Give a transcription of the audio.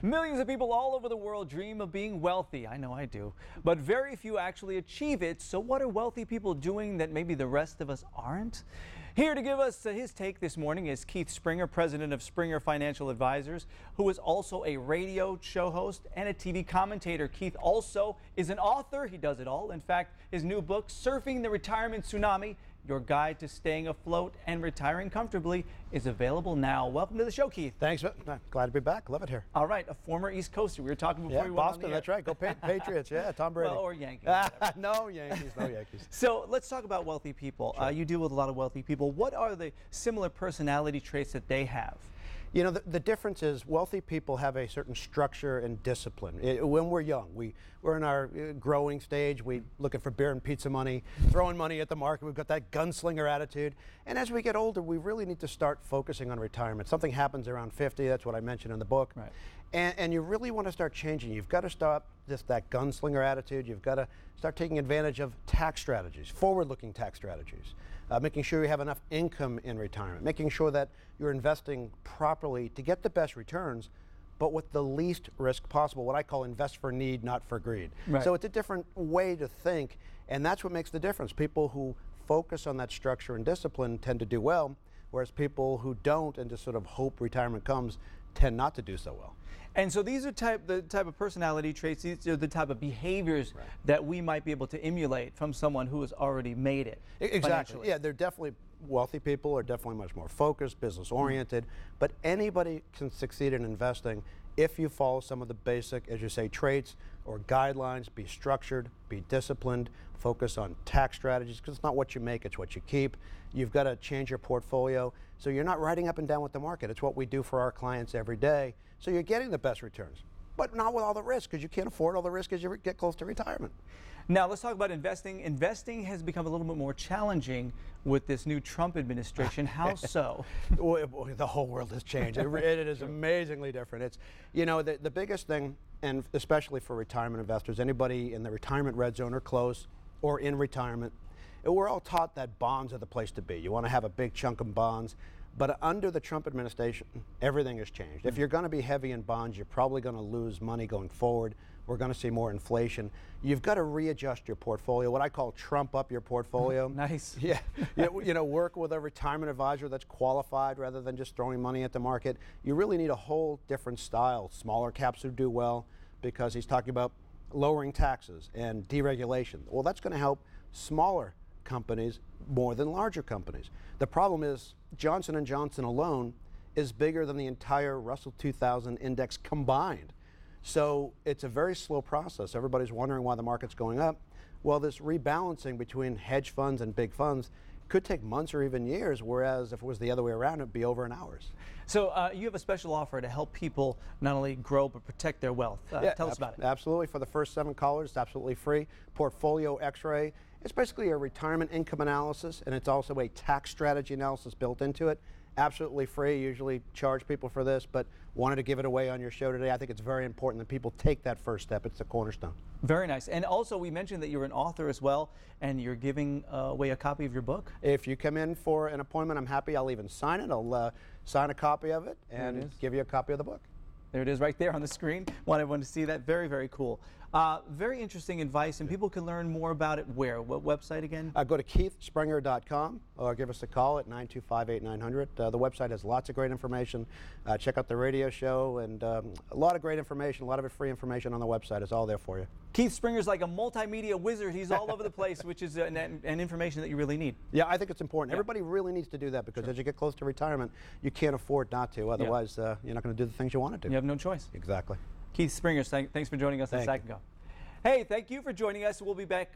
Millions of people all over the world dream of being wealthy. I know I do. But very few actually achieve it. So what are wealthy people doing that maybe the rest of us aren't? Here to give us his take this morning is Keith Spinger, president of Spinger Financial Advisors, who is also a radio show host and a TV commentator. Keith also is an author. He does it all. In fact, his new book, Surfing the Retirement Tsunami, Your Guide to Staying Afloat and Retiring Comfortably, is available now. Welcome to the show, Keith. Thanks. Glad to be back. Love it here. All right, a former East Coaster. We were talking before we went Boston, on the air. that's right. Go Patriots. Yeah, Tom Brady. Well, or Yankees. No Yankees, no Yankees. So let's talk about wealthy people. Sure. You deal with a lot of wealthy people. What are the similar personality traits that they have? You know, the difference is wealthy people have a certain structure and discipline. When we're young, we're in our growing stage, we looking for beer and pizza money, throwing money at the market. We've got that gunslinger attitude. And as we get older, we really need to start focusing on retirement. Something happens around 50. That's what I mentioned in the book. Right. And you really want to start changing. You've got to stop just that gunslinger attitude. You've got to start taking advantage of tax strategies, forward-looking tax strategies, making sure you have enough income in retirement, making sure that you're investing properly to get the best returns, but with the least risk possible, what I call invest for need, not for greed. Right. So it's a different way to think, and that's what makes the difference. People who focus on that structure and discipline tend to do well, whereas people who don't and just sort of hope retirement comes tend not to do so well. And so these are the type of personality traits, these are the type of behaviors Right. that we might be able to emulate from someone who has already made it. Exactly. Financially. Yeah, they're definitely wealthy people are definitely much more focused, business oriented, but anybody can succeed in investing if you follow some of the basic, as you say, traits or guidelines. Be structured, be disciplined, focus on tax strategies, because it's not what you make, it's what you keep. You've got to change your portfolio so you're not riding up and down with the market. It's what we do for our clients every day, so you're getting the best returns, but not with all the risk, because you can't afford all the risk as you get close to retirement. Now let's talk about investing. Investing has become a little bit more challenging with this new Trump administration. How so? Well, the whole world has changed. It is amazingly different. It's, you know, the biggest thing, and especially for retirement investors, anybody in the retirement red zone or close or in retirement, we're all taught that bonds are the place to be. You want to have a big chunk of bonds. But under the Trump administration, everything has changed. If you're going to be heavy in bonds, you're probably going to lose money going forward. We're going to see more inflation. You've got to readjust your portfolio, what I call trump up your portfolio. Nice. Yeah, you know, work with a retirement advisor that's qualified rather than just throwing money at the market. You really need a whole different style. Smaller caps who do well, because he's talking about lowering taxes and deregulation. Well, that's going to help smaller companies more than larger companies. The problem is Johnson & Johnson alone is bigger than the entire Russell 2000 index combined. So it's a very slow process. Everybody's wondering why the market's going up. Well, this rebalancing between hedge funds and big funds could take months or even years, whereas if it was the other way around, it'd be over in hours. So you have a special offer to help people not only grow but protect their wealth. Tell us about it. Absolutely. For the first 7 callers, it's absolutely free. Portfolio X-ray. It's basically a retirement income analysis, and it's also a tax strategy analysis built into it. Absolutely free. Usually charge people for this, but wanted to give it away on your show today. I think it's very important that people take that first step. It's the cornerstone. Very nice. And also, we mentioned that you're an author as well, and you're giving away a copy of your book. If you come in for an appointment, I'm happy. I'll even sign it. I'll sign a copy of it and give you a copy of the book. There it is right there on the screen. Want everyone to see that. Very, very cool. Very interesting advice, and people can learn more about it where? What website again? Go to keithspringer.com or give us a call at 925-8900. The website has lots of great information. Check out the radio show, and a lot of great information, a lot of it free information on the website. It's all there for you. Keith Springer's like a multimedia wizard. He's all over the place, which is an information that you really need. Yeah, I think it's important. Yeah. Everybody really needs to do that, because as you get close to retirement, you can't afford not to. Otherwise, you're not going to do the things you want to do. You have no choice. Exactly. Keith Springer, thanks for joining us a second ago. Hey, thank you for joining us. We'll be back.